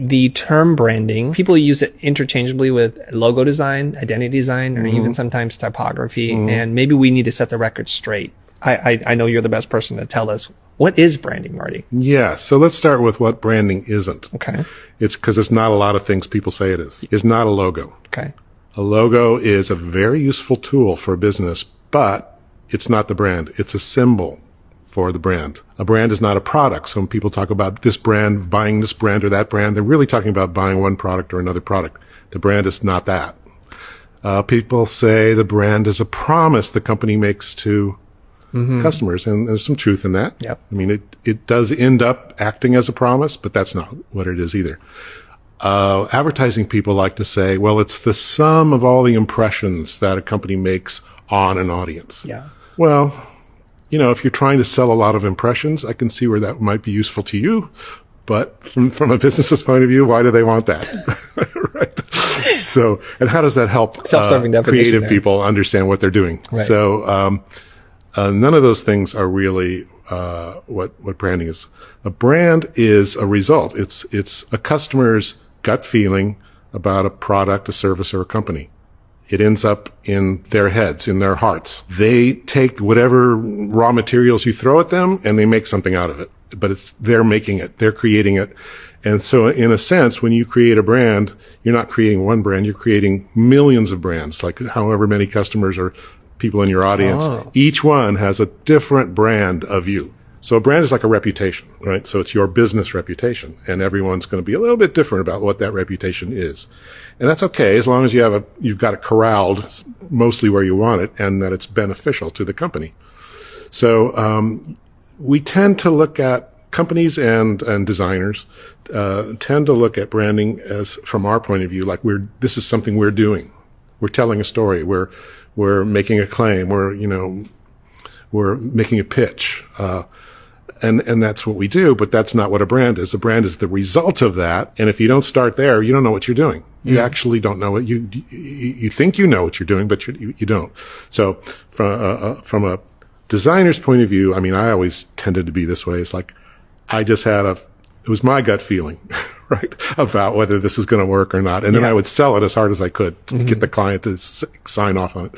the term branding, people use it interchangeably with logo design, identity design, or even sometimes typography. And maybe we need to set the record straight. I know you're the best person to tell us. What is branding, Marty? Yeah. So let's start with what branding isn't. Okay. It's because it's not a lot of things people say it is. It's not a logo. Okay. A logo is a very useful tool for a business, but it's not the brand. It's a symbol for the brand. A brand is not a product. So when people talk about this brand, buying this brand or that brand, they're really talking about buying one product or another product. The brand is not that. People say the brand is a promise the company makes to customers, and there's some truth in that. Yep. I mean, it does end up acting as a promise, but that's not what it is either. Advertising people like to say, well, it's the sum of all the impressions that a company makes on an audience. Yeah. Well, you know, if you're trying to sell a lot of impressions, I can see where that might be useful to you. But from a business's point of view, why do they want that? Right. So, and how does that help Self-serving creative there. people understand what they're doing? Right. So, none of those things are really what branding is. A brand is a result. It's a customer's gut feeling about a product, a service, or a company. It ends up in their heads, in their hearts. They take whatever raw materials you throw at them and they make something out of it. But they're making it. They're creating it. And so in a sense, when you create a brand, you're not creating one brand, you're creating millions of brands, like however many customers or people in your audience. Oh. Each one has a different brand of you. So a brand is like a reputation, right? So it's your business reputation, and everyone's going to be a little bit different about what that reputation is. And that's okay, as long as you've got it corralled mostly where you want it and that it's beneficial to the company. So, we tend to look at companies and designers, tend to look at branding as, from our point of view, like this is something we're doing. We're telling a story. We're making a claim. We're making a pitch. And that's what we do, but that's not what a brand is. A brand is the result of that. And if you don't start there, you don't know what you're doing. You actually don't know what you think you know what you're doing, but you don't. So from a designer's point of view, I mean, I always tended to be this way. It's like, it was my gut feeling, right, about whether this is going to work or not. And then I would sell it as hard as I could to get the client to sign off on it.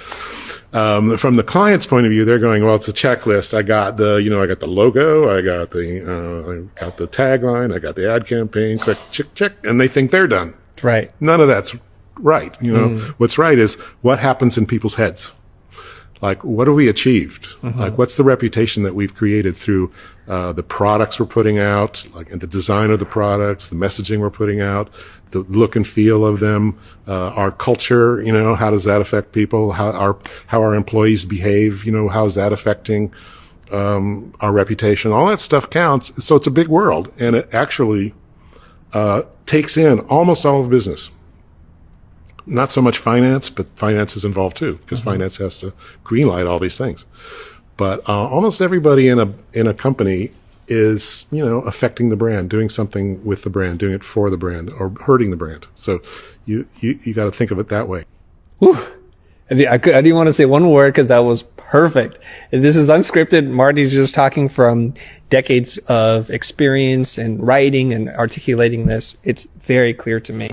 From the client's point of view, they're going, well, it's a checklist. I got the logo, I got the tagline, I got the ad campaign, click, check, and they think they're done. Right. None of that's right. What's right is what happens in people's heads. Like, what have we achieved? Like, what's the reputation that we've created through the products we're putting out, like the design of the products, the messaging we're putting out, the look and feel of them, our culture, how does that affect people? How our employees behave, how is that affecting our reputation? All that stuff counts. So it's a big world, and it actually takes in almost all of business. Not so much finance, but finance is involved too, because finance has to greenlight all these things. But almost everybody in a company is, affecting the brand, doing something with the brand, doing it for the brand, or hurting the brand. So you got to think of it that way. Whew. I didn't want to say one word because that was perfect. This is unscripted. Marty's just talking from decades of experience and writing and articulating this. It's very clear to me.